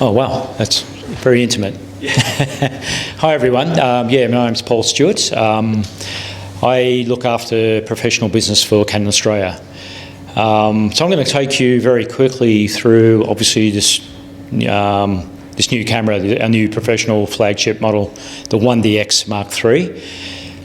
Oh, wow, that's very intimate. Hi, everyone. My name's Paul Stewart. I look after professional business for Canon Australia. So I'm going to take you very quickly through, obviously, this new camera, our new professional flagship model, the 1DX Mark III.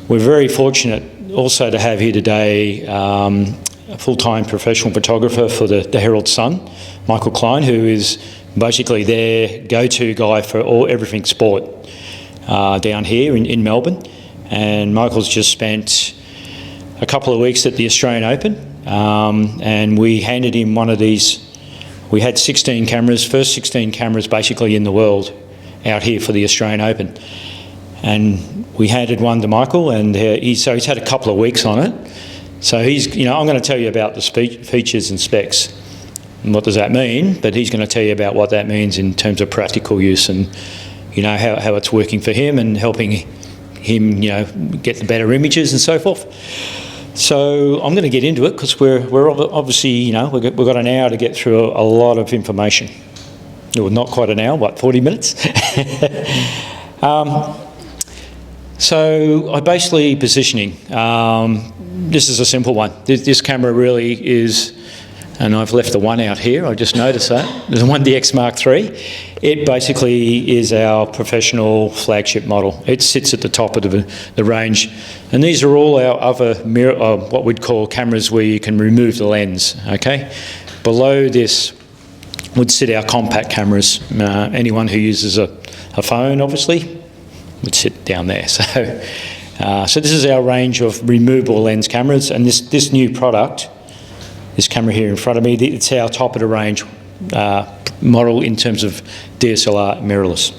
We're very fortunate also to have here today a full-time professional photographer for the Herald Sun, Michael Klein, who is basically their go-to guy for everything sport down here in Melbourne. And Michael's just spent a couple of weeks at the Australian Open, and we handed him one of these. We had 16 cameras, first 16 cameras basically in the world out here for the Australian Open. And we handed one to Michael, and he's had a couple of weeks on it. So I'm going to tell you about the features and specs. And what does that mean? But he's going to tell you about what that means in terms of practical use and, how it's working for him and helping him, get the better images and so forth. So I'm going to get into it because we're obviously, we've got an hour to get through a lot of information. Well, not quite an hour, but 40 minutes. So I'm basically positioning. This is a simple one. This camera really is, and I've left the one out here, I just noticed that. There's a 1DX Mark III. It basically is our professional flagship model. It sits at the top of the range. And these are all our other what we'd call cameras where you can remove the lens, okay? Below this would sit our compact cameras. Anyone who uses a phone, obviously, would sit down there. So this is our range of removable lens cameras, and this new product, this camera here in front of me, it's our top of the range model in terms of DSLR mirrorless.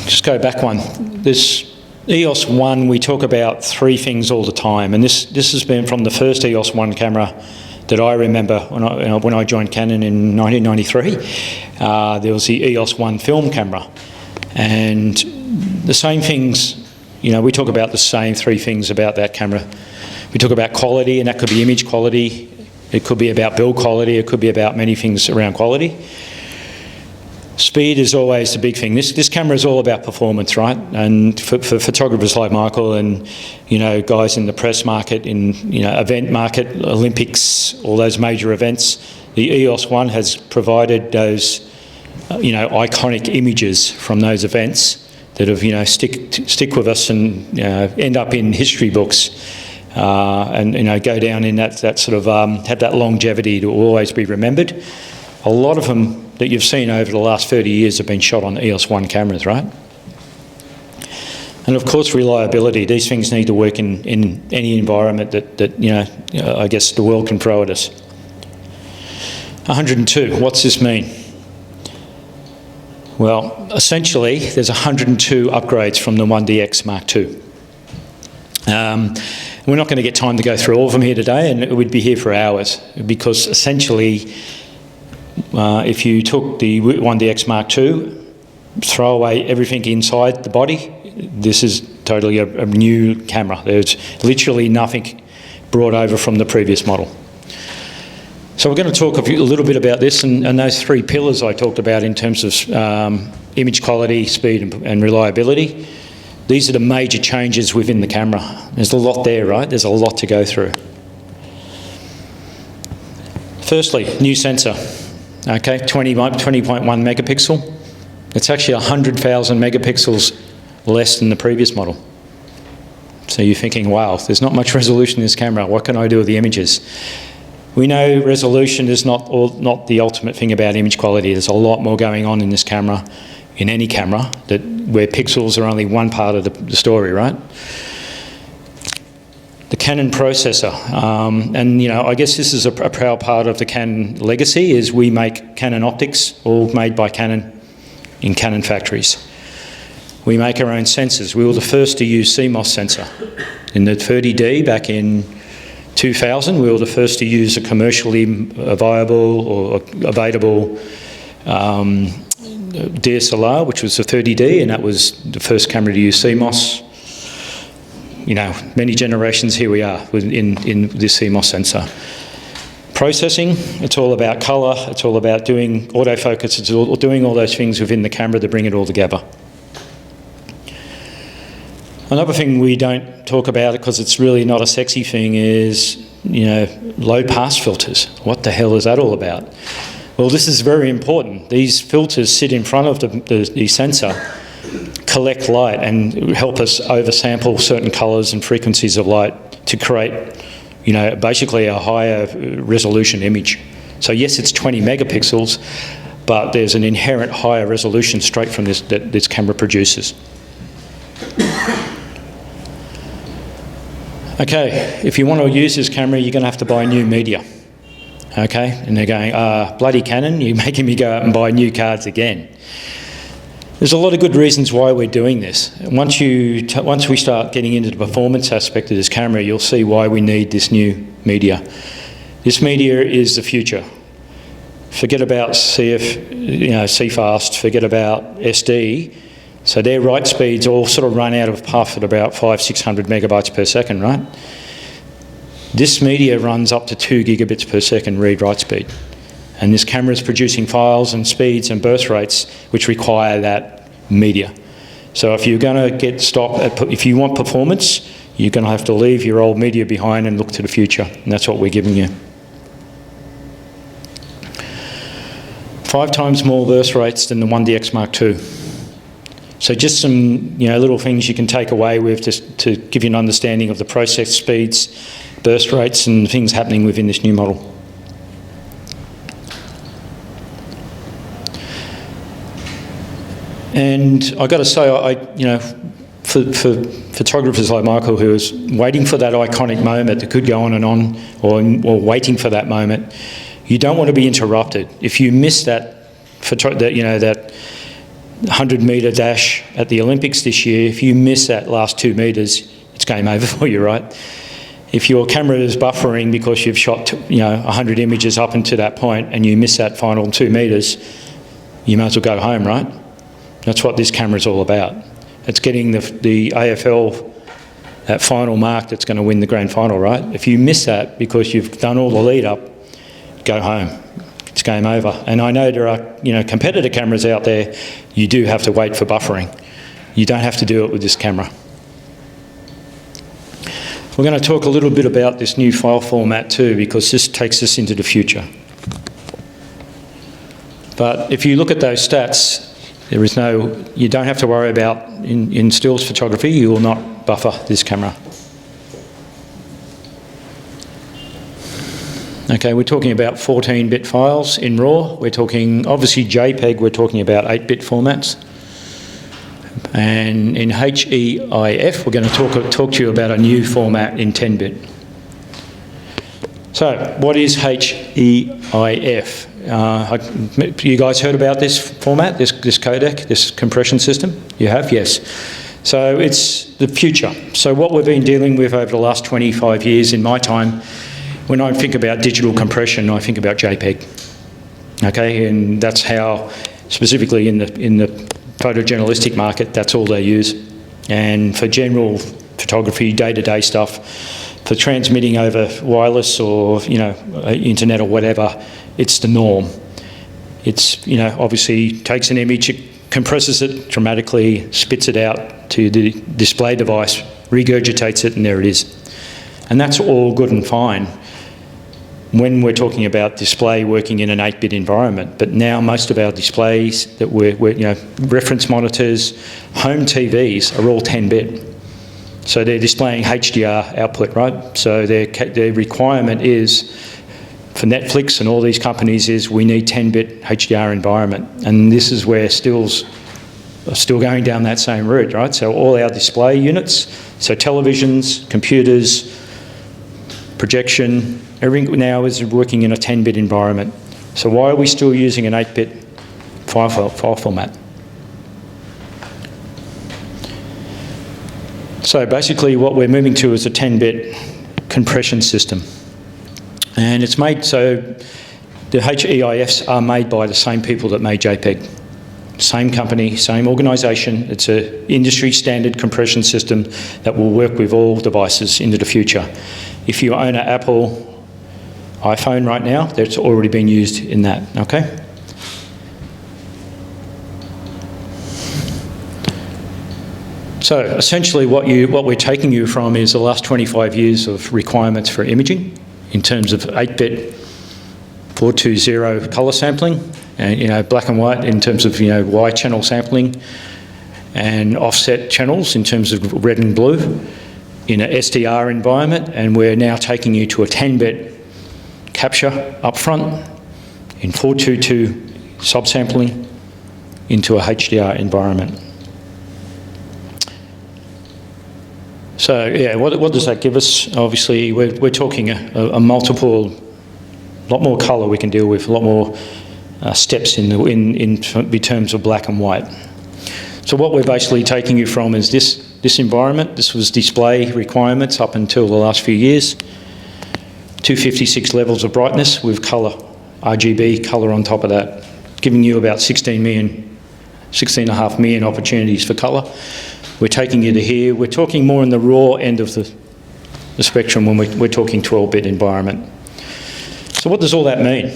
Just go back one. This EOS 1, we talk about three things all the time, and this has been from the first EOS 1 camera that I remember when I joined Canon in 1993. There was the EOS 1 film camera, and the same things. We talk about the same three things about that camera. We talk about quality, and that could be image quality. It could be about build quality. It could be about many things around quality. Speed is always the big thing. This camera is all about performance, right? And for photographers like Michael and, guys in the press market, in, event market, Olympics, all those major events, the EOS 1 has provided those, iconic images from those events that have, stick with us and, end up in history books, and, go down in that sort of, have that longevity to always be remembered. A lot of them that you've seen over the last 30 years have been shot on EOS 1 cameras, right? And of course, reliability. These things need to work in any environment that I guess the world can throw at us. 102, what's this mean? Well, essentially, there's 102 upgrades from the 1DX Mark II. We're not going to get time to go through all of them here today, and we'd be here for hours, because essentially, if you took the 1DX Mark II, throw away everything inside the body, this is totally a new camera. There's literally nothing brought over from the previous model. So we're going to talk a little bit about this and those three pillars I talked about in terms of image quality, speed and reliability. These are the major changes within the camera. There's a lot there, right? There's a lot to go through. Firstly, new sensor. Okay, 20.1 megapixel. It's actually 100,000 megapixels less than the previous model. So you're thinking, wow, there's not much resolution in this camera. What can I do with the images? We know resolution is not the ultimate thing about image quality. There's a lot more going on in this camera, in any camera, where pixels are only one part of the story, right? The Canon processor, and I guess this is a proud part of the Canon legacy, is we make Canon optics, all made by Canon in Canon factories. We make our own sensors. We were the first to use CMOS sensor. In the 30D back in 2000, we were the first to use a commercially viable or available DSLR, which was the 30D, and that was the first camera to use CMOS. Many generations here we are in this CMOS sensor. Processing, it's all about colour, it's all about doing autofocus, it's all doing all those things within the camera to bring it all together. Another thing we don't talk about, because it's really not a sexy thing, is, you know, low pass filters. What the hell is that all about? Well, this is very important. These filters sit in front of the sensor, collect light and help us oversample certain colours and frequencies of light to create, you know, basically a higher resolution image. So yes, it's 20 megapixels, but there's an inherent higher resolution straight from this that this camera produces. Okay, if you want to use this camera, you're going to have to buy new media. Okay, and they're going, bloody Canon, you're making me go out and buy new cards again. There's a lot of good reasons why we're doing this. Once we start getting into the performance aspect of this camera, you'll see why we need this new media. This media is the future. Forget about CFast, forget about SD. So their write speeds all sort of run out of puff at about 500-600 megabytes per second, right? This media runs up to 2 gigabits per second read-write speed. And this camera is producing files and speeds and birth rates which require that media. So if you're going to if you want performance, you're going to have to leave your old media behind and look to the future. And that's what we're giving you. 5 times more birth rates than the 1DX Mark II. So just some, you know, little things you can take away with just to give you an understanding of the process speeds, burst rates and things happening within this new model. And I've got to say, you know, for photographers like Michael, who is waiting for that iconic moment that could go on and on, or waiting for that moment, you don't want to be interrupted. If you miss that 100-metre dash at the Olympics this year, if you miss that last 2 metres, it's game over for you, right? If your camera is buffering because you've shot 100 images up into that point and you miss that final 2 metres, you might as well go home, right? That's what this camera is all about. It's getting the AFL, that final mark that's going to win the grand final, right? If you miss that because you've done all the lead up, go home. It's game over. And I know there are, competitor cameras out there, you do have to wait for buffering. You don't have to do it with this camera. We're going to talk a little bit about this new file format too, because this takes us into the future. But if you look at those stats, you don't have to worry about, in stills photography, you will not buffer this camera. Okay, we're talking about 14-bit files in RAW. We're talking, obviously JPEG, we're talking about 8-bit formats. And in HEIF, we're going to talk to you about a new format in 10-bit. So, what is HEIF? You guys heard about this format, this codec, this compression system? You have? Yes. So it's the future. So what we've been dealing with over the last 25 years in my time, when I think about digital compression, I think about JPEG. Okay, and that's how, specifically in the photojournalistic market, that's all they use. And for general photography, day-to-day stuff, for transmitting over wireless or internet or whatever, it's the norm. It's obviously takes an image, it compresses it dramatically, spits it out to the display device, regurgitates it, and there it is. And that's all good and fine when we're talking about display working in an 8-bit environment. But now most of our displays that we're reference monitors, home TVs are all 10-bit. So they're displaying HDR output, right? So their requirement is, for Netflix and all these companies, is we need 10-bit HDR environment. And this is where stills are still going down that same route, right? So all our display units, so televisions, computers, projection, everything now is working in a 10-bit environment. So why are we still using an 8-bit file format? So basically what we're moving to is a 10-bit compression system. And it's made, so the HEIFs are made by the same people that made JPEG. Same company, same organisation. It's an industry standard compression system that will work with all devices into the future. If you own an Apple iPhone right now, that's already been used in that, okay? So essentially what we're taking you from is the last 25 years of requirements for imaging in terms of 8-bit 420 colour sampling, and black and white in terms of Y channel sampling, and offset channels in terms of red and blue in an SDR environment, and we're now taking you to a 10-bit capture up front in 422 subsampling into a HDR environment. So yeah, what does that give us? Obviously, we're talking a lot more colour we can deal with, a lot more steps in terms of black and white. So what we're basically taking you from is this environment. This was display requirements up until the last few years. 256 levels of brightness with colour, RGB colour on top of that, giving you about 16.5 million opportunities for colour. We're taking you to here. We're talking more in the raw end of the spectrum when we're talking 12-bit environment. So what does all that mean?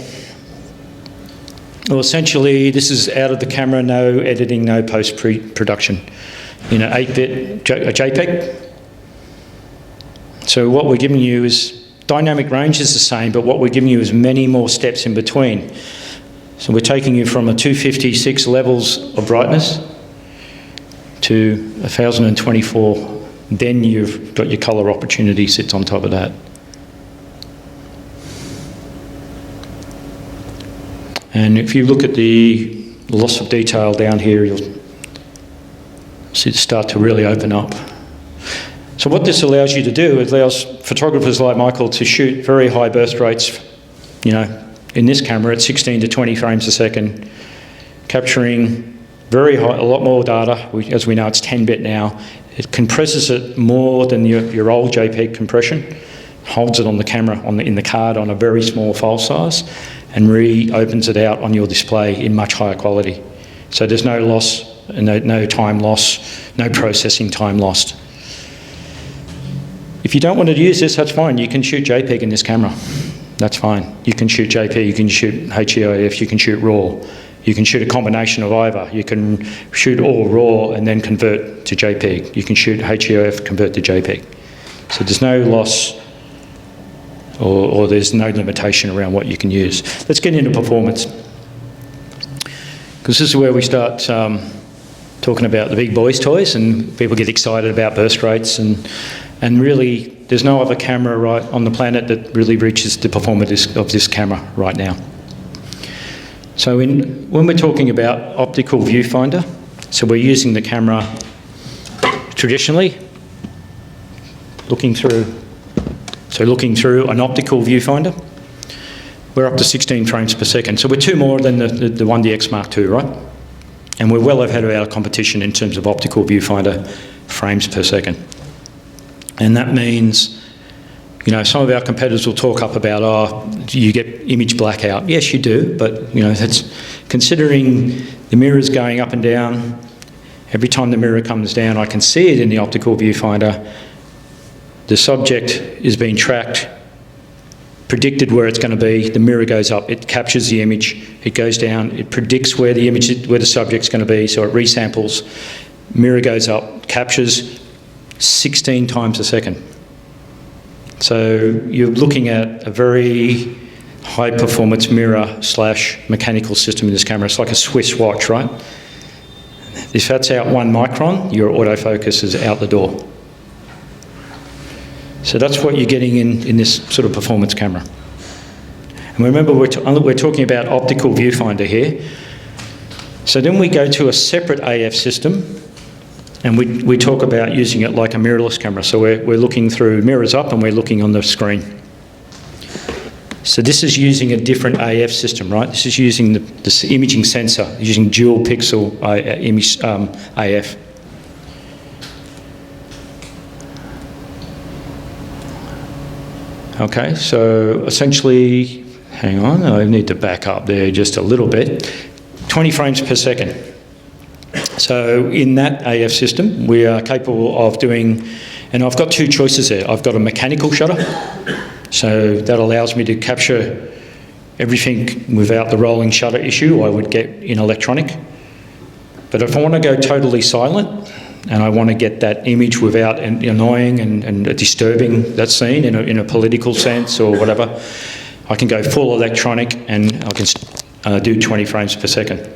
Well, essentially, this is out of the camera, no editing, no post-production. 8-bit JPEG. So what we're giving you is, dynamic range is the same, but what we're giving you is many more steps in between. So we're taking you from a 256 levels of brightness to 1024, then you've got your colour opportunity sits on top of that. And if you look at the loss of detail down here, you'll see it start to really open up. So what this allows you to do, it allows photographers like Michael to shoot very high burst rates, in this camera at 16 to 20 frames a second, capturing very high, a lot more data. As we know, it's 10-bit now. It compresses it more than your old JPEG compression, holds it on the camera, in the card on a very small file size, and reopens it out on your display in much higher quality. So there's no loss, no time loss, no processing time lost. If you don't want to use this, that's fine. You can shoot JPEG in this camera. That's fine. You can shoot JPEG, you can shoot HEIF, you can shoot RAW. You can shoot a combination of either. You can shoot all RAW and then convert to JPEG. You can shoot HEIF, convert to JPEG. So there's no loss or there's no limitation around what you can use. Let's get into performance. Because this is where we start talking about the big boys' toys, and people get excited about burst rates, and really there's no other camera right on the planet that really reaches the performance of this camera right now. So when we're talking about optical viewfinder, so we're using the camera traditionally, looking through an optical viewfinder, we're up to 16 frames per second. So we're 2 more than the 1DX Mark II, right? And we're well ahead of our competition in terms of optical viewfinder frames per second. And that means, some of our competitors will talk up about, do you get image blackout? Yes, you do, but that's considering the mirror's going up and down. Every time the mirror comes down, I can see it in the optical viewfinder. The subject is being tracked, predicted where it's going to be. The mirror goes up, it captures the image, it goes down, it predicts where the subject's going to be, so it resamples. Mirror goes up, captures 16 times a second. So you're looking at a very high performance mirror / mechanical system in this camera. It's like a Swiss watch, right? If that's out 1 micron, your autofocus is out the door. So that's what you're getting in this sort of performance camera. And remember, we're talking about optical viewfinder here. So then we go to a separate AF system, and we talk about using it like a mirrorless camera. So we're looking through mirrors up and we're looking on the screen. So this is using a different AF system, right? This is using this imaging sensor, using dual pixel image AF. Okay, so essentially, hang on, I need to back up there just a little bit. 20 frames per second. So in that AF system, we are capable of doing, and I've got 2 choices there. I've got a mechanical shutter So that allows me to capture everything without the rolling shutter issue I would get in electronic. But if I want to go totally silent and I want to get that image without annoying and disturbing that scene in a political sense or whatever, I can go full electronic and I can do 20 frames per second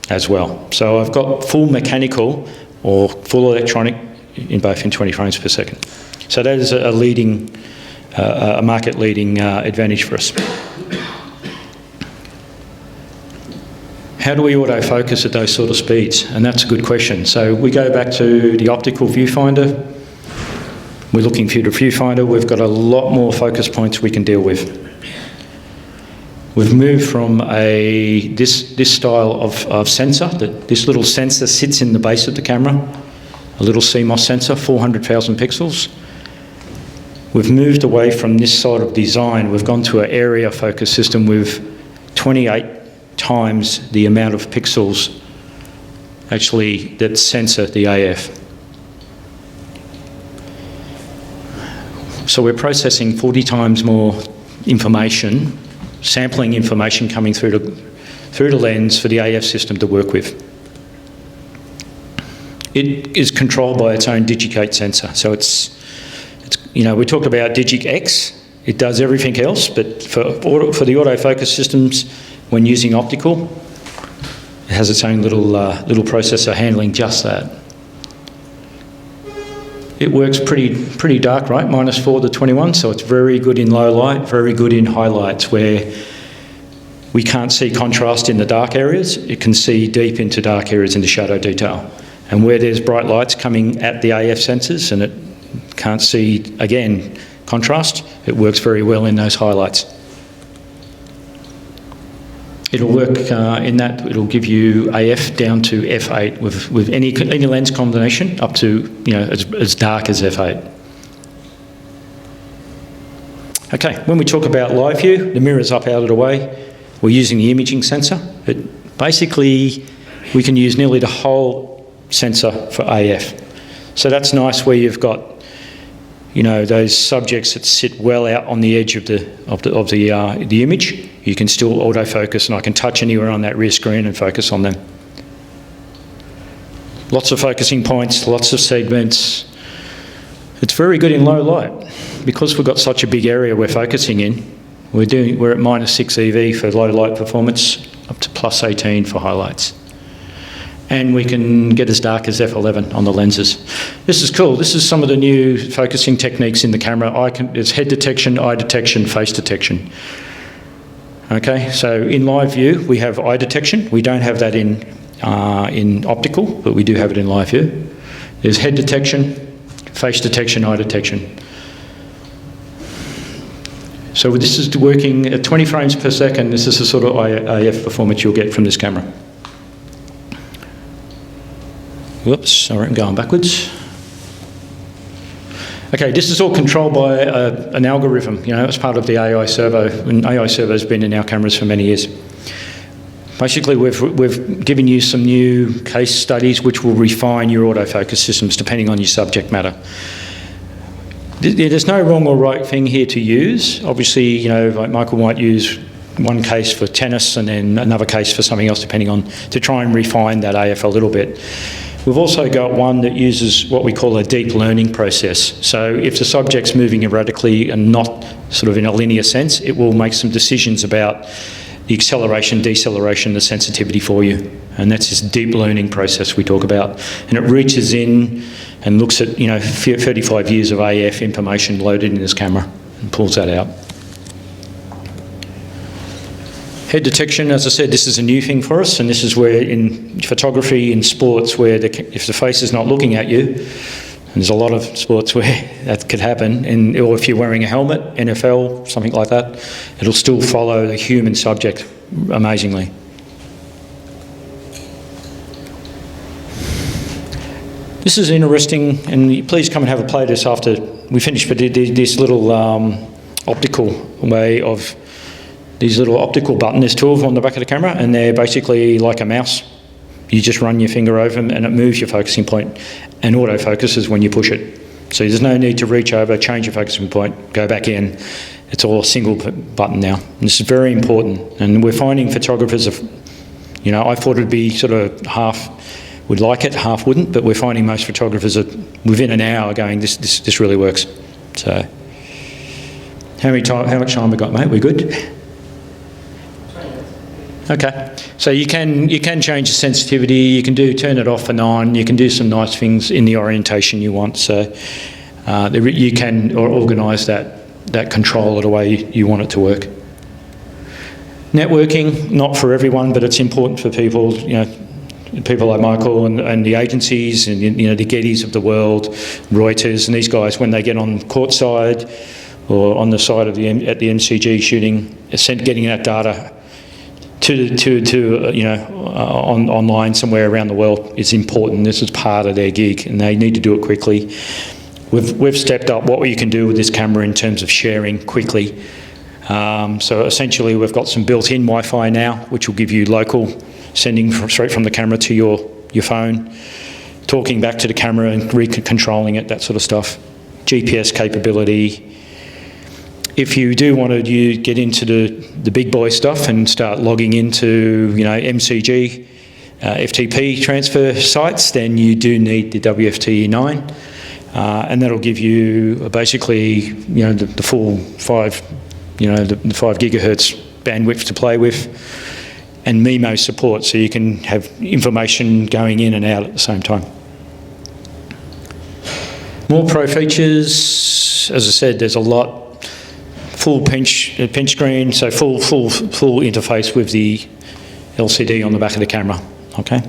as well. So I've got full mechanical or full electronic in both in 20 frames per second. So that is a market-leading advantage for us. How do we autofocus at those sort of speeds? And that's a good question. So we go back to the optical viewfinder. We're looking through the viewfinder. We've got a lot more focus points we can deal with. We've moved from this style of sensor. This little sensor sits in the base of the camera, a little CMOS sensor, 400,000 pixels. We've moved away from this sort of design. We've gone to an area focus system with 28 times the amount of pixels actually that sensor the AF. So we're processing 40 times more information, sampling information coming through the lens for the AF system to work with. It is controlled by its own Digicate sensor. So it's we talked about Digic X. It does everything else, but for the autofocus systems, when using optical, it has its own little processor handling just that. It works pretty dark, right? -4 to 21, so it's very good in low light, very good in highlights where we can't see contrast in the dark areas. It can see deep into dark areas in the shadow detail. And where there's bright lights coming at the AF sensors and it can't see, again, contrast, it works very well in those highlights. It'll work in that it'll give you AF down to f8 with any lens combination up to as dark as f8. Okay, when we talk about live view, the mirror's up out of the way. We're using the imaging sensor. Basically, we can use nearly the whole sensor for AF. So that's nice where you've got those subjects that sit well out on the edge of the image. You can still autofocus, and I can touch anywhere on that rear screen and focus on them. Lots of focusing points, lots of segments. It's very good in low light. Because we've got such a big area we're focusing in, we're at -6 EV for low light performance, up to +18 for highlights. And we can get as dark as f11 on the lenses. This is cool. This is some of the new focusing techniques in the camera. There's head detection, eye detection, face detection. Okay, so in live view, we have eye detection. We don't have that in optical, but we do have it in live view. There's head detection, face detection, eye detection. So this is working at 20 frames per second. This is the sort of AF performance you'll get from this camera. Whoops, sorry, I'm going backwards. Okay, this is all controlled by an algorithm, as part of the AI servo, and AI servo has been in our cameras for many years. Basically, we've given you some new case studies which will refine your autofocus systems depending on your subject matter. There's no wrong or right thing here to use. Obviously, like Michael might use one case for tennis and then another case for something else depending on, to try and refine that AF a little bit. We've also got one that uses what we call a deep learning process. So if the subject's moving erratically and not sort of in a linear sense, it will make some decisions about the acceleration, deceleration, the sensitivity for you. And that's this deep learning process we talk about. And it reaches in and looks at 35 years of AF information loaded in this camera and pulls that out. Head detection, as I said, this is a new thing for us, and this is where in photography, in sports, where if the face is not looking at you, and there's a lot of sports where that could happen, or if you're wearing a helmet, NFL, something like that, it'll still follow the human subject amazingly. This is interesting, and please come and have a play of this after we finish, but this little optical way of these little optical buttons. There's 2 of them on the back of the camera, and they're basically like a mouse. You just run your finger over them and it moves your focusing point and autofocuses when you push it. So there's no need to reach over, change your focusing point, go back in. It's all a single button now. And this is very important. And we're finding photographers, I thought it'd be sort of half would like it, half wouldn't, but we're finding most photographers are within an hour going, this really works. So, how much time we got, mate? We good? Okay. So you can change the sensitivity. You can turn it off for 9. You can do some nice things in the orientation you want. So you can organise that controller the way you want it to work. Networking, not for everyone, but it's important for people, people like Michael and the agencies and, the Gettys of the world, Reuters, and these guys, when they get on courtside or on the side of at the MCG shooting, getting that data online somewhere around the world is important. This is part of their gig, and they need to do it quickly. We've stepped up what you can do with this camera in terms of sharing quickly. So essentially, we've got some built-in Wi-Fi now, which will give you local sending straight from the camera to your phone, talking back to the camera and controlling it, that sort of stuff. GPS capability. If you do want to get into the big boy stuff and start logging into MCG, FTP transfer sites, then you do need the WFT9, and that'll give you basically the full 5 gigahertz bandwidth to play with, and MIMO support, so you can have information going in and out at the same time. More pro features, as I said, there's a lot. Full pinch screen, so full interface with the LCD on the back of the camera. Okay.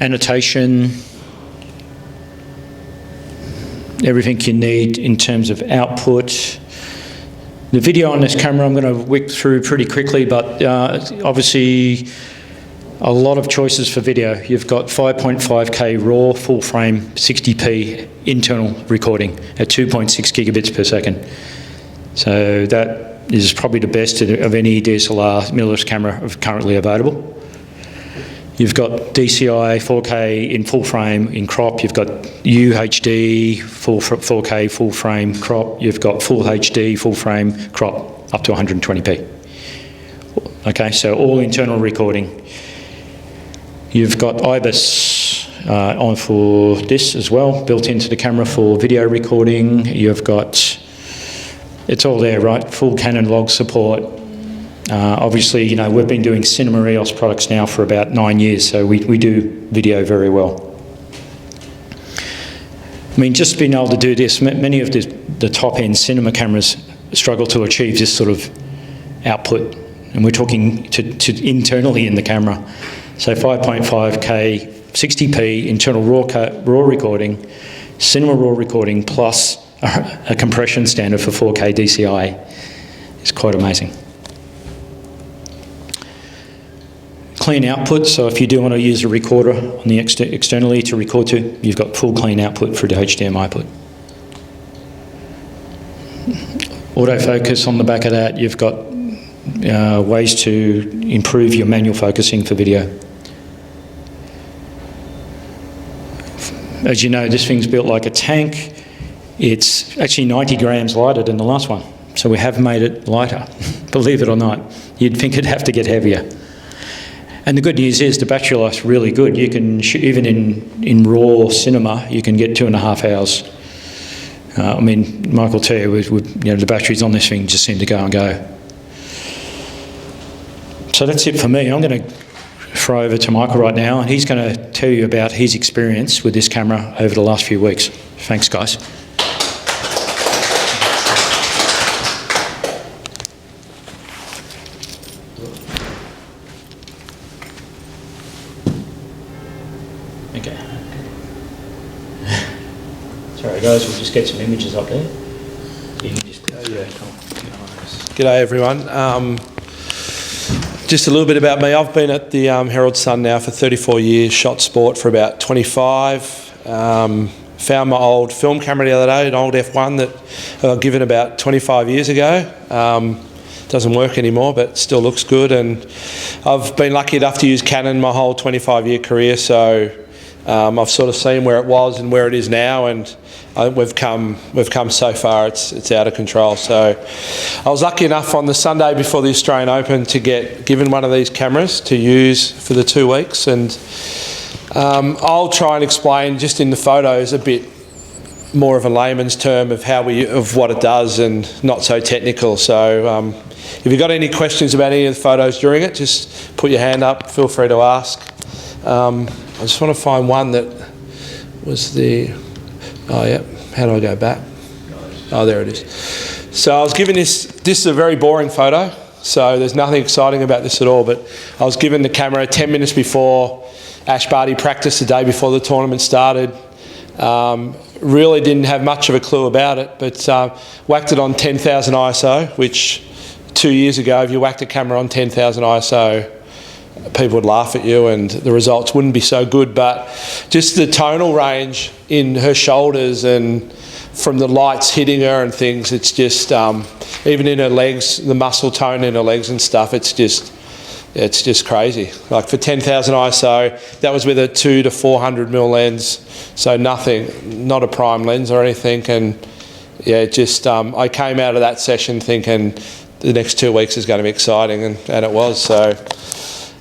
Annotation. Everything you need in terms of output. The video on this camera I'm going to whip through pretty quickly, but obviously a lot of choices for video. You've got 5.5K RAW, full frame, 60p internal recording at 2.6 gigabits per second. So that is probably the best of any DSLR mirrorless camera currently available. You've got DCI 4K in full frame in crop. You've got UHD 4K full frame crop. You've got full HD full frame crop up to 120p. Okay, so all internal recording. You've got IBIS on for this as well, built into the camera for video recording. You've got, it's all there, right? Full Canon log support. Obviously, we've been doing Cinema EOS products now for about 9 years, so we do video very well. I mean, just being able to do this, many of the top-end cinema cameras struggle to achieve this sort of output, and we're talking to internally in the camera. So 5.5K, 60p, internal raw recording, cinema raw recording, plus a compression standard for 4K DCI. It's quite amazing. Clean output, so if you do want to use a recorder on the externally to record to, you've got full clean output through the HDMI port. Autofocus on the back of that, you've got ways to improve your manual focusing for video. As you know, this thing's built like a tank. It's actually 90 grams lighter than the last one. So we have made it lighter, believe it or not. You'd think it'd have to get heavier. And the good news is the battery life's really good. You can, even in raw cinema, you can get 2.5 hours. I mean, Michael will tell you, the batteries on this thing just seem to go and go. So that's it for me. I'm going to throw over to Michael right now, and he's going to tell you about his experience with this camera over the last few weeks. Thanks, guys. Okay. Sorry, guys, we'll just get some images up there. You can just G'day, everyone. Just a little bit about me. I've been at the Herald Sun now for 34 years, shot sport for about 25. Found my old film camera the other day, an old F1 that I was given about 25 years ago. Doesn't work anymore, but still looks good. And I've been lucky enough to use Canon my whole 25-year career, so I've sort of seen where it was and where it is now, and I think we've come so far. It's out of control. So I was lucky enough on the Sunday before the Australian Open to get given one of these cameras to use for the 2 weeks, and I'll try and explain just in the photos a bit more of a layman's term of what it does, and not so technical. So if you've got any questions about any of the photos during it, just put your hand up. Feel free to ask. I just want to find one that was oh yeah, how do I go back? Oh, there it is. So I was given this is a very boring photo, so there's nothing exciting about this at all, but I was given the camera 10 minutes before Ash Barty practice, the day before the tournament started. Really didn't have much of a clue about it, but whacked it on 10,000 ISO, which 2 years ago, if you whacked a camera on 10,000 ISO, people would laugh at you and the results wouldn't be so good. But just the tonal range in her shoulders and from the lights hitting her and things, it's just, even in her legs, the muscle tone in her legs and stuff, it's just crazy. Like for 10,000 ISO, that was with a 200 to 400mm lens, so nothing, not a prime lens or anything. And yeah, just I came out of that session thinking the next 2 weeks is going to be exciting, and it was. So,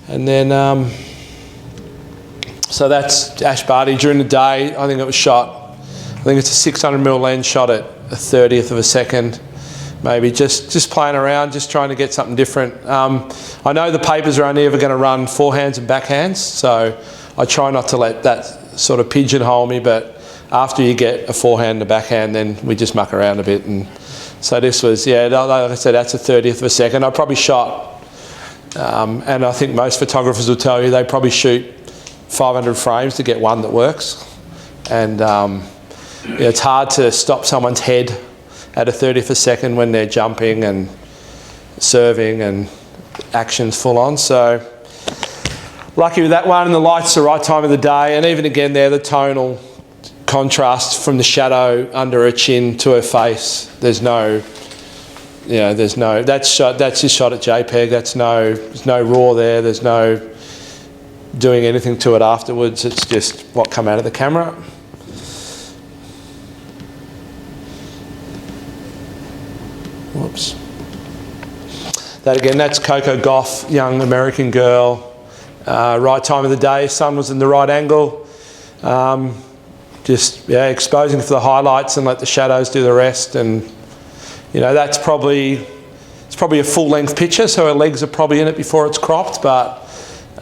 and then so that's Ash Barty during the day. I think it was shot. I think it's a 600mm lens shot at a 30th of a second. Maybe just playing around, just trying to get something different. I know the papers are only ever going to run forehands and backhands, so I try not to let that sort of pigeonhole me, but after you get a forehand and a backhand, then we just muck around a bit. And so this was, yeah, like I said, that's a 30th of a second. I probably shot, and I think most photographers will tell you, they probably shoot 500 frames to get one that works. And yeah, it's hard to stop someone's head at a 30th of a second when they're jumping and serving and action's full on. So lucky with that one, and the light's the right time of the day, and even again there, the tonal contrast from the shadow under her chin to her face, there's no, you know, that's just shot at JPEG, there's no raw there, there's no doing anything to it afterwards, it's just what come out of the camera. Whoops. That again, that's Coco Gauff, young American girl. Right time of the day, sun was in the right angle. Just yeah, exposing for the highlights and let the shadows do the rest. And you know, it's probably a full length picture, so her legs are probably in it before it's cropped, but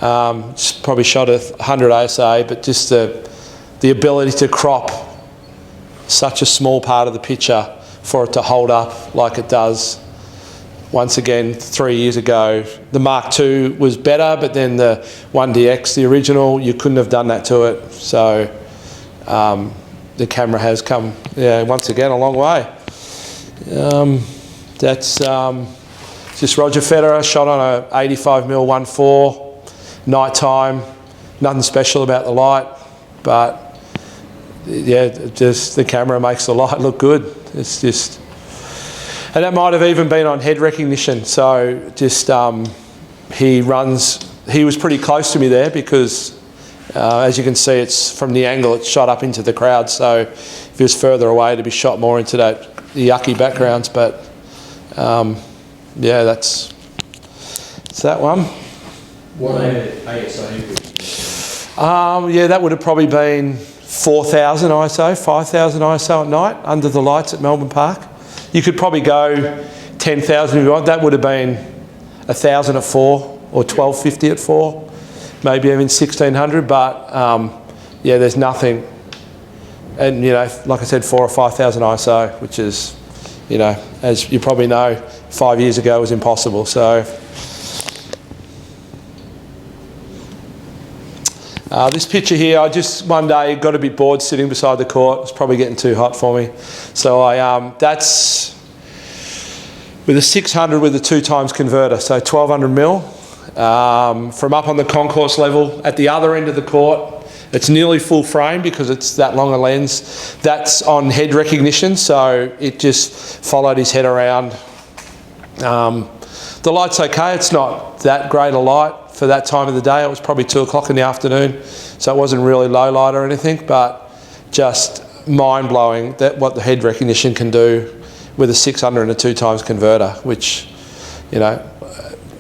it's probably shot at 100 ASA, but just the ability to crop such a small part of the picture for it to hold up like it does. Once again, 3 years ago, the Mark II was better, but then the 1DX, the original, you couldn't have done that to it. So the camera has come, yeah, once again, a long way. That's just Roger Federer, shot on a 85mm 1.4, nighttime, nothing special about the light, but yeah, just the camera makes the light look good. It's just, and that might have even been on head recognition. So just he was pretty close to me there because as you can see, it's from the angle it's shot up into the crowd. So if he was further away, to be shot more into the yucky backgrounds. But yeah, it's that one. What ASA? Yeah, that would have probably been 4,000 ISO, 5,000 ISO at night under the lights at Melbourne Park. You could probably go 10,000 if you want. That would have been 1,000 at 4 or 1,250 at 4, maybe even 1,600. But yeah, there's nothing. And you know, like I said, 4,000 or 5,000 ISO, which is, you know, as you probably know, 5 years ago was impossible. So. This picture here, I just one day got a bit bored sitting beside the court. It was probably getting too hot for me. So that's with a 600 with a 2x converter, so 1200mm. From up on the concourse level at the other end of the court, it's nearly full frame because it's that long a lens. That's on head recognition, so it just followed his head around. The light's okay, it's not that great a light. for that time of the day. It was probably 2 o'clock in the afternoon, so it wasn't really low light or anything, but just mind-blowing that what the head recognition can do with a 600 and a 2x converter, which, you know,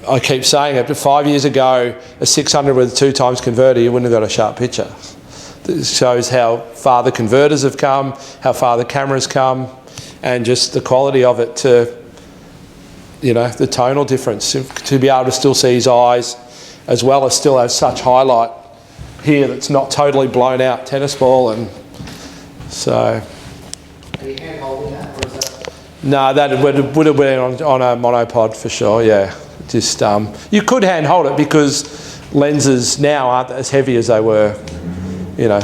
I keep saying it, but 5 years ago, a 600 with a 2x converter, you wouldn't have got a sharp picture. It shows how far the converters have come, how far the cameras come, and just the quality of it to, you know, the tonal difference, to be able to still see his eyes, as well as still have such highlight here that's not totally blown out tennis ball. And so... Are you hand holding that, or is that? No, that would have been on a monopod for sure, yeah. Just, you could hand hold it because lenses now aren't as heavy as they were, you know.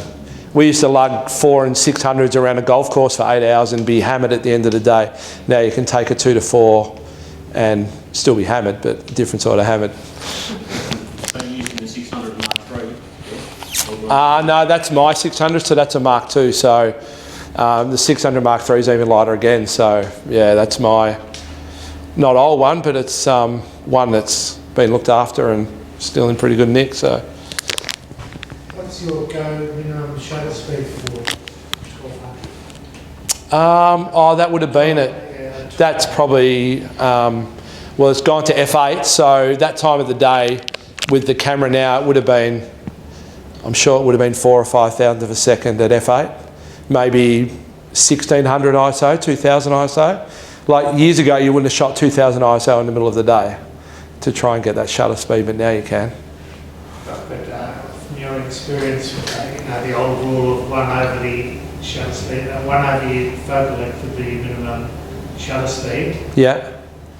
We used to lug 4 and 600s around a golf course for 8 hours and be hammered at the end of the day. Now you can take a 2 to 4 and still be hammered, but different sort of hammered. So you're using the 600 Mark III? No, that's my 600, so that's a Mark II. So the 600 Mark III is even lighter again. So yeah, that's my, not old one, but it's one that's been looked after and still in pretty good nick. So. What's your go minimum shutter speed for 1200? Oh, that would have been it. That's probably, well, it's gone to f8, so that time of the day with the camera now, it would have been, I'm sure it would have been 4 or 5 thousandths of a second at f8, maybe 1600 ISO, 2000 ISO. Like years ago, you wouldn't have shot 2000 ISO in the middle of the day to try and get that shutter speed, but now you can. But from your experience, you know, the old rule of 1 over the shutter speed, 1 over the focal length would be minimum shutter speed. Yeah. Do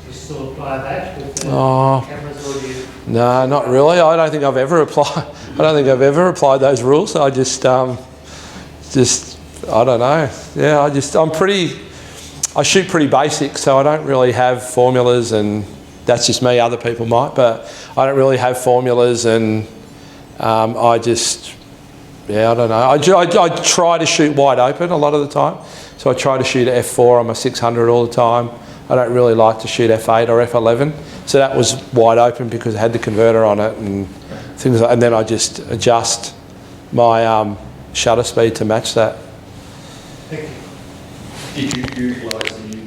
you still apply that with the cameras, or do you? No, not really. I don't think I've ever applied. I don't think I've ever applied those rules. I just I don't know. Yeah, I shoot pretty basic, so I don't really have formulas, and that's just me. Other people might, but I don't really have formulas, and I just, yeah, I don't know. I try to shoot wide open a lot of the time. So I try to shoot at f4 on my 600 all the time. I don't really like to shoot f8 or f11. So that was wide open because it had the converter on it and things like, and then I just adjust my shutter speed to match that. Thank you. Did you utilise the new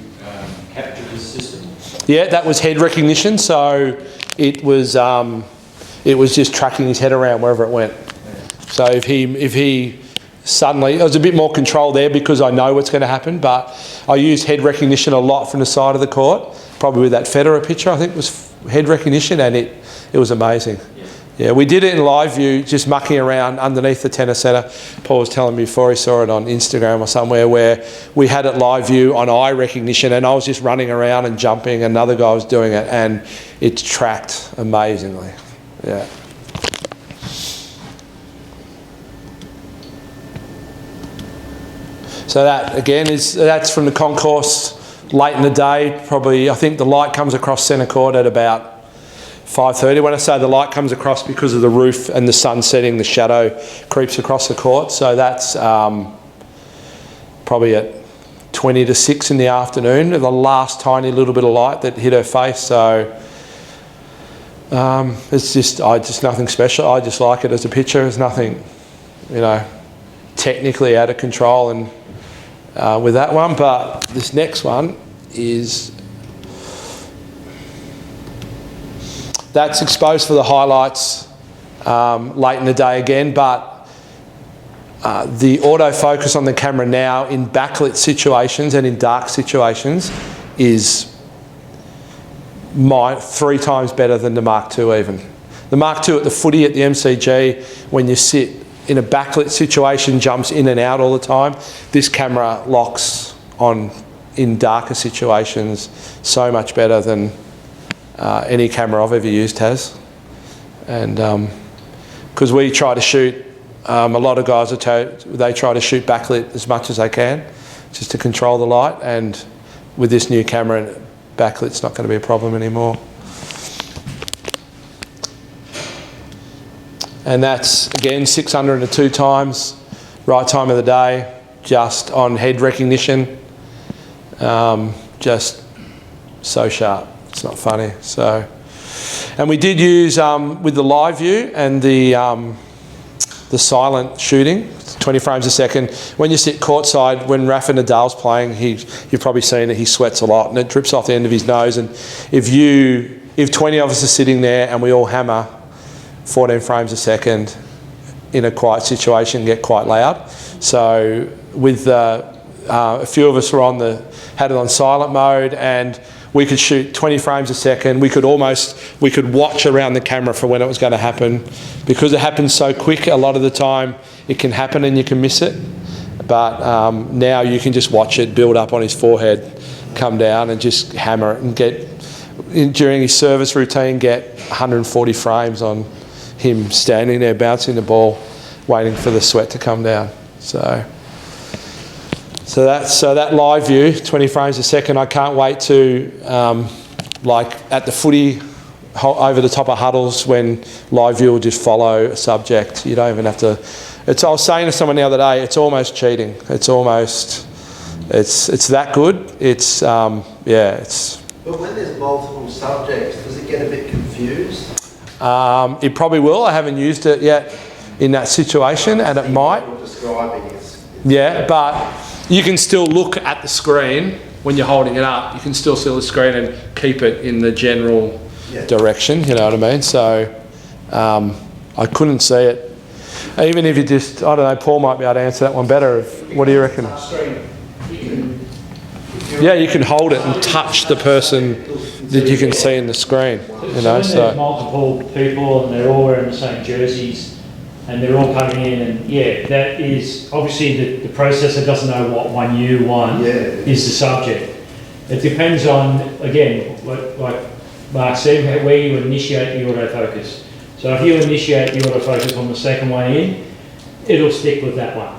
capture system? Yeah, that was head recognition. So it was just tracking his head around wherever it went. So if he suddenly, there was a bit more control there because I know what's going to happen, but I used head recognition a lot from the side of the court, probably with that Federer picture, I think was head recognition, and it was amazing. Yeah, we did it in live view, just mucking around underneath the tennis centre. Paul was telling me before he saw it on Instagram or somewhere where we had it live view on eye recognition, and I was just running around and jumping, and another guy was doing it, and it tracked amazingly. Yeah. So that again that's from the concourse late in the day. Probably I think the light comes across centre court at about 5:30. When I say the light comes across, because of the roof and the sun setting, the shadow creeps across the court. So that's probably at 20 to 6 in the afternoon. The last tiny little bit of light that hit her face. So it's just nothing special. I just like it as a picture. There's nothing, you know, technically out of control and. With that one, but this next one is, that's exposed for the highlights late in the day again, but the autofocus on the camera now in backlit situations and in dark situations is 3 times better than the Mark II even. The Mark II at the footy at the MCG, when you sit in a backlit situation, jumps in and out all the time. This camera locks on in darker situations so much better than any camera I've ever used has. And because we try to shoot, a lot of guys they try to shoot backlit as much as they can, just to control the light. And with this new camera, backlit's not going to be a problem anymore. And that's, again, 602 times, right time of the day, just on head recognition. Just so sharp. It's not funny. So, And we did use, with the live view and the silent shooting, 20 frames a second. When you sit courtside, when Rafa Nadal's playing, you've probably seen that he sweats a lot and it drips off the end of his nose. And if 20 of us are sitting there and we all hammer 14 frames a second in a quiet situation, get quite loud. So with a few of us had it on silent mode, and we could shoot 20 frames a second. We could watch around the camera for when it was going to happen. Because it happens so quick, a lot of the time it can happen and you can miss it. But now you can just watch it build up on his forehead, come down and just hammer it, and during his service routine, get 140 frames on him standing there bouncing the ball, waiting for the sweat to come down. So that live view, 20 frames a second, I can't wait to, like at the footy, over the top of huddles, when live view will just follow a subject. You don't even have to. I was saying to someone the other day, it's almost cheating. It's that good. It's. But when there's multiple subjects, does it get a bit confused? It probably will. I haven't used it yet in that situation, and it might. Describing it. Yeah, but you can still look at the screen when you're holding it up. You can still see the screen and keep it in the general direction, you know what I mean? So I couldn't see it. Even if you just, I don't know, Paul might be able to answer that one better. What do you reckon? Yeah, you can hold it and touch the person that you can see in the screen, you know. So there's multiple people and they're all wearing the same jerseys and they're all coming in, and that is obviously the processor doesn't know what one you want is the subject. It depends on, again, like Mark said, where you initiate the autofocus. So if you initiate the autofocus on the second one in, it'll stick with that one.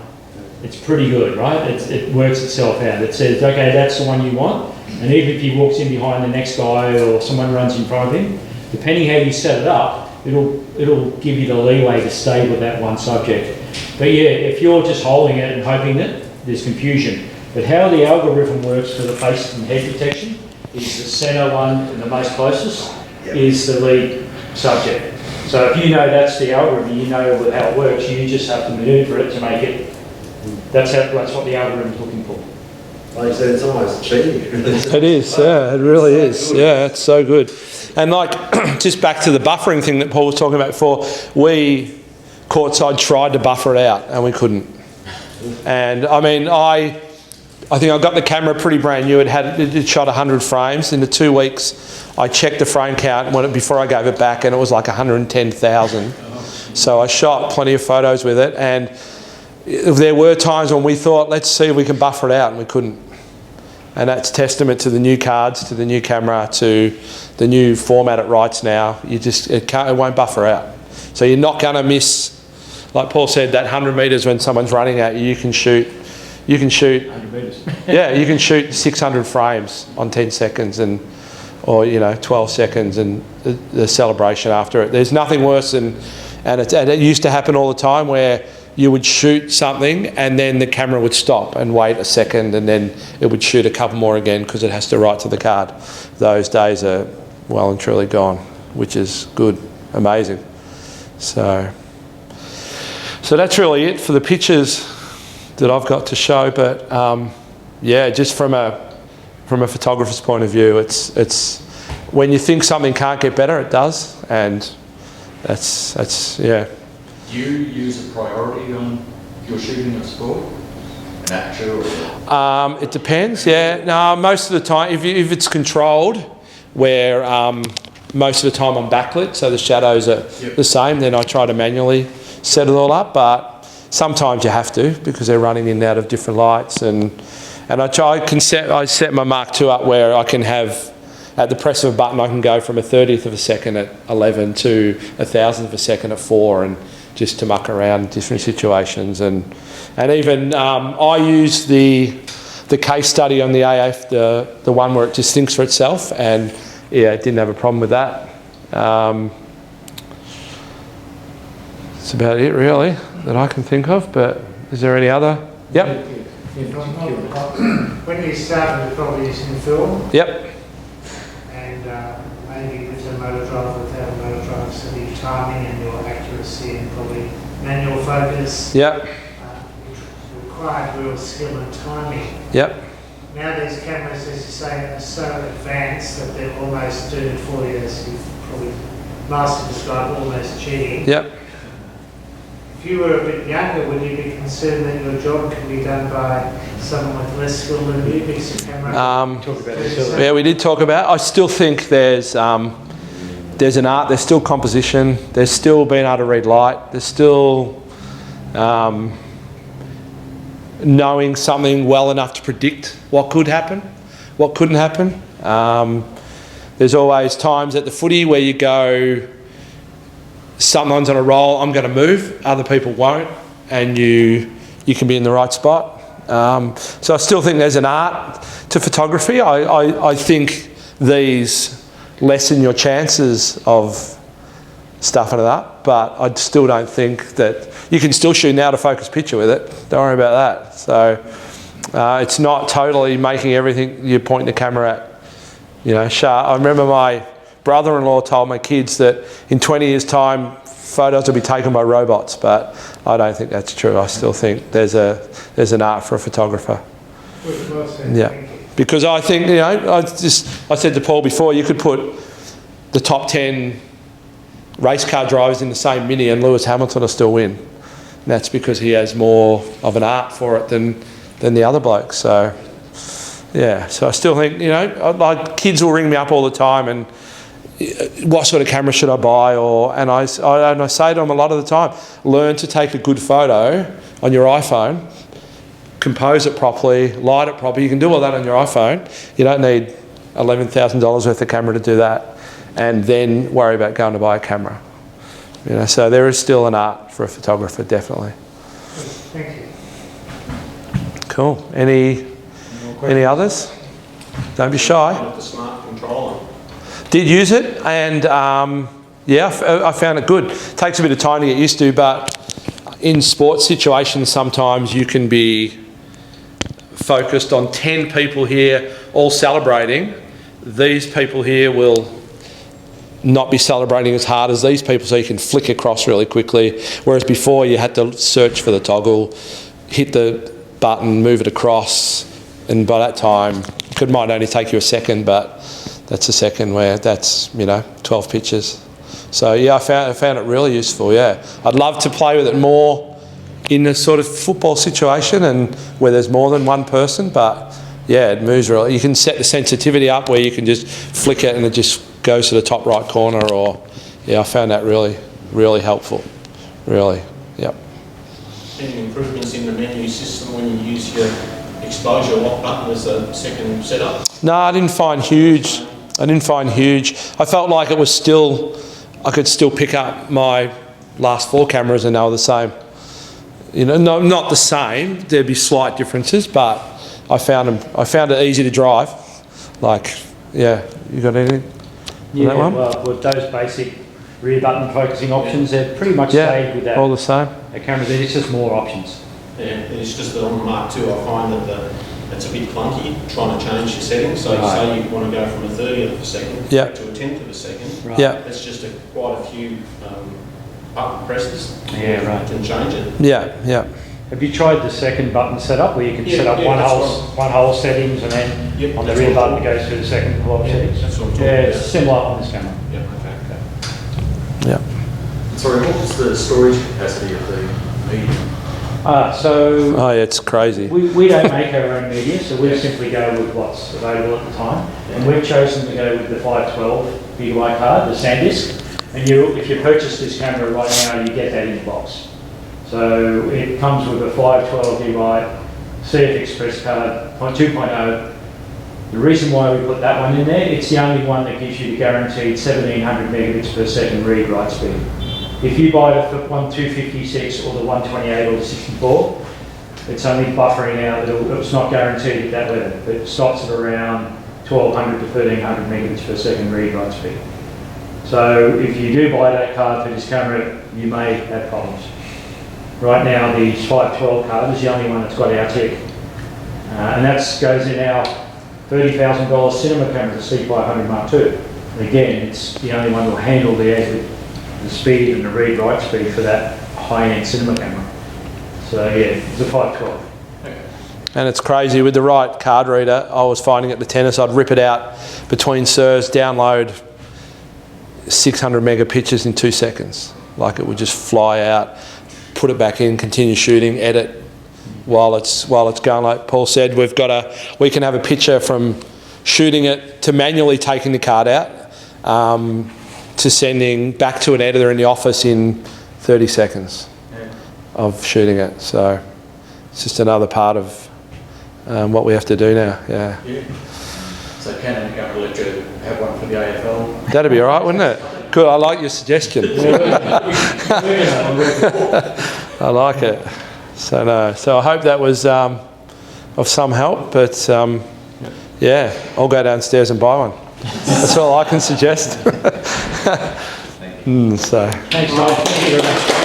It's pretty good, right? It works itself out. It says, okay, that's the one you want. And even if he walks in behind the next guy or someone runs in front of him, depending how you set it up, it'll give you the leeway to stay with that one subject. But if you're just holding it and hoping that there's confusion. But how the algorithm works for the face and head detection is the center one and the most closest is the lead subject. So if you know that's the algorithm, you know how it works, you just have to maneuver it to make it. That's what the algorithm's looking for. Like I said, it's almost cheating. It is, yeah, it really is. Yeah, it's so good. And like, just back to the buffering thing that Paul was talking about before, we courtside tried to buffer it out and we couldn't. And I mean, I think I got the camera pretty brand new. It shot 100 frames. In the 2 weeks, I checked the frame count before I gave it back, and it was like 110,000. So I shot plenty of photos with it, and there were times when we thought, let's see if we can buffer it out, and we couldn't. And that's testament to the new cards, to the new camera, to the new format it writes now. It won't buffer out. So you're not going to miss, like Paul said, that 100 metres when someone's running at you. You can shoot 100 metres. Yeah, you can shoot 600 frames on 10 seconds or 12 seconds, and the celebration after it. There's nothing worse than, and it used to happen all the time, where you would shoot something and then the camera would stop and wait a second, and then it would shoot a couple more again because it has to write to the card. Those days are well and truly gone, which is good, amazing. So that's really it for the pictures that I've got to show. But just from a photographer's point of view, it's when you think something can't get better, it does, and that's. Do you use a priority on if you're shooting a sport? An aperture? It depends, yeah. No, most of the time, if it's controlled, where most of the time I'm backlit, so the shadows are the same, then I try to manually set it all up. But sometimes you have to, because they're running in and out of different lights, and I set my Mark II up where I can have, at the press of a button, I can go from a 30th of a second at 11 to a 1,000th of a second at 4, and just to muck around in different situations. And even I use the case study on the HEIF, the one where it just thinks for itself, and it didn't have a problem with that. That's about it really that I can think of, but is there any other? Yep. When you started, probably using film. Yep. And maybe with a motor drive with have a lot of drive, so the timing and your accuracy and probably manual focus. Yep. Which required real skill and timing. Yep. Now these cameras, as you say, are so advanced that they're almost doomed for you, as you've probably nicely described, almost cheating. Yep. If you were a bit younger, would you be concerned that your job could be done by someone with less skill than you because the camera? Talk about this. Yeah, we did talk about. I still think there's an art. There's still composition. There's still being able to read light. There's still knowing something well enough to predict what could happen, what couldn't happen. There's always times at the footy where you go, someone's on a roll, I'm going to move, other people won't, and you can be in the right spot. So I still think there's an art to photography. I think these lessen your chances of stuffing it up, but I still don't think that you can still shoot an out of focus picture with it. Don't worry about that. So it's not totally making everything you're pointing the camera at, sharp. I remember my brother-in-law told my kids that in 20 years' time, photos will be taken by robots, but I don't think that's true. I still think there's an art for a photographer. Well said, Yeah, thank you. because I think I said to Paul before, you could put the top 10 race car drivers in the same Mini and Lewis Hamilton will still win. And that's because he has more of an art for it than the other blokes. So yeah, so I still think like kids will ring me up all the time and what sort of camera should I buy? And I say to them a lot of the time, learn to take a good photo on your iPhone, compose it properly, light it properly. You can do all that on your iPhone. You don't need $11,000 worth of camera to do that, and then worry about going to buy a camera. So there is still an art for a photographer, definitely. Thank you. Cool. Any others? Don't be shy. The smart controller. Did use it, and I found it good. Takes a bit of time to get used to, but in sports situations sometimes you can be focused on 10 people here all celebrating. These people here will not be celebrating as hard as these people, so you can flick across really quickly, whereas before you had to search for the toggle, hit the button, move it across, and by that time it might only take you a second, but that's a second where that's 12 pictures. So yeah, I found it really useful. Yeah, I'd love to play with it more in a sort of football situation and where there's more than one person, but yeah, it moves really. You can set the sensitivity up where you can just flick it and it just goes to the top right corner. Or yeah, I found that really, really helpful. Really, yep. Any improvements in the menu system when you use your exposure lock button as a second setup? No, I didn't find huge. I felt like it was still, I could still pick up my last 4 cameras and they were the same. No, not the same. There'd be slight differences, but I found it easy to drive. Like, yeah, you got anything on that one? Well, with those basic rear button focusing options, they're pretty much stayed with that. All the same. A camera, there's just more options. Yeah, it's just that on the Mark II I find that it's a bit clunky trying to change your settings. So Right. say you want to go from a 30th of a second Yeah. to a 10th of a second. Right. Yeah, It's just quite a few button presses. Yeah, right. You can change it. yeah. Have you tried the second button setup where you can set up Yeah, one whole settings and then Yep, on the that's rear what button I'm it goes through the second block settings? That's what I'm talking Yeah, about. it's similar on this camera. Yeah, okay. Yeah. Sorry, what was the storage capacity of the medium? So Oh yeah, it's crazy. we don't make our own media, so we simply go with what's available at the time. And we've chosen to go with the 512 gigabyte card, the SanDisk. And if you purchase this camera right now, you get that in the box. So it comes with a 512 gigabyte CFexpress card 2.0. The reason why we put that one in there, it's the only one that gives you the guaranteed 1700 megabits per second read-write speed. If you buy the 256 or the 128 or the 64, it's only buffering out. It's not guaranteed at that level. It stops at around 1200 to 1300 megabits per second read-write speed. So if you do buy that card for this camera, you may have problems. Right now, the 512 card is the only one that's got our tech. And that goes in our $30,000 cinema camera, the C500 Mark II. And again, it's the only one that will handle the speed and the read-write speed for that high-end cinema camera. So yeah, it's a 512. And it's crazy, with the right card reader, I was finding at the tennis, I'd rip it out between serves, download 600 mega pictures in 2 seconds. Like, it would just fly out, put it back in, continue shooting, edit while it's going. Like Paul said, we can have a picture from shooting it to manually taking the card out, to sending back to an editor in the office in 30 seconds of shooting it. So it's just another part of what we have to do now. Yeah. So Canon can't let you have one for the AFL? That'd be all right, wouldn't it? Good. I like your suggestion. I like it. So no. So I hope that was of some help. But yeah, I'll go downstairs and buy one. That's all I can suggest. So. Thanks, Mike. Thank you very much.